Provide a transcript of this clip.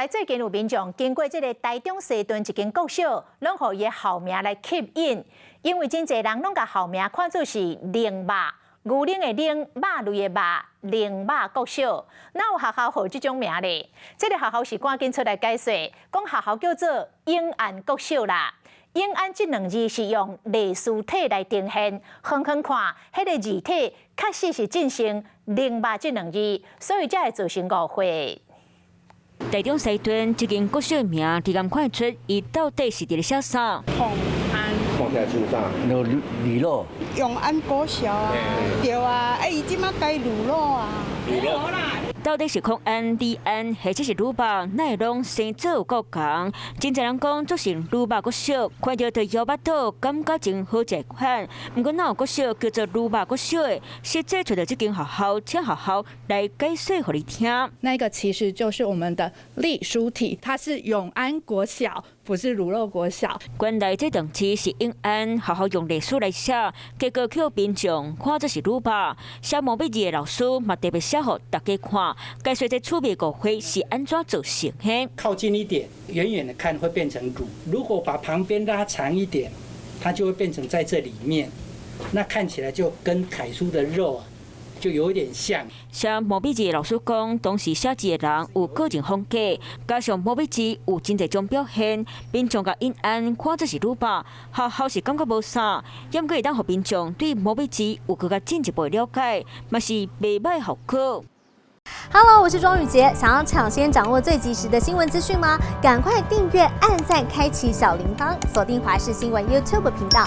来最近有民众经过这个台中西屯一间国小，拢互伊的校名来吸引，因为真侪人拢甲校名看作是灵肉、牛奶的奶、肉类的肉、灵肉国小，哪有学校号这种名咧？这个学校是赶紧出来解释，讲学校叫做永安国小啦。永安这两字是用类似体来呈现，远远看，迄个字体确实是进行灵肉这两字，所以才会造成误会。台中西屯一间国小的名，你敢看出伊到底是伫咧写啥？永安，看起来像啥？驴肉。永安国小啊，对啊，伊即马改卤肉啊。驴肉。到底是空安、低安，或者是鲁巴，哪会拢生做有够共？真侪人讲做成鲁巴国小，看到对摇巴肚，感觉真好一款。不过哪有国小叫做鲁巴国小的？实际找到这间学校，请学校来解释给你听。那个其实就是我们的隶书体，它是永安国小，不是卤肉国小。原来这档期是永安学校用历史来写，结果去民众看作是鲁巴。写毛笔字的老师嘛特别写给大家看。解说这趣味误会是安怎造成的？靠近一点，远远的看会变成乳；如果把旁边拉长一点，它就会变成在这里面。那看起来就跟楷书的肉就有点像。写毛笔字的老师讲，当时写字的人有个人风格，加上毛笔字有真侪种表现，民众甲因安看作是鲁巴，学校是感觉无啥，也可以当互民众对毛笔字有更加进一步的了解，嘛是袂歹效果。Hello， 我是庄宇杰。想要抢先掌握最及时的新闻资讯吗？赶快订阅、按赞、开启小铃铛，锁定华视新闻 YouTube 频道。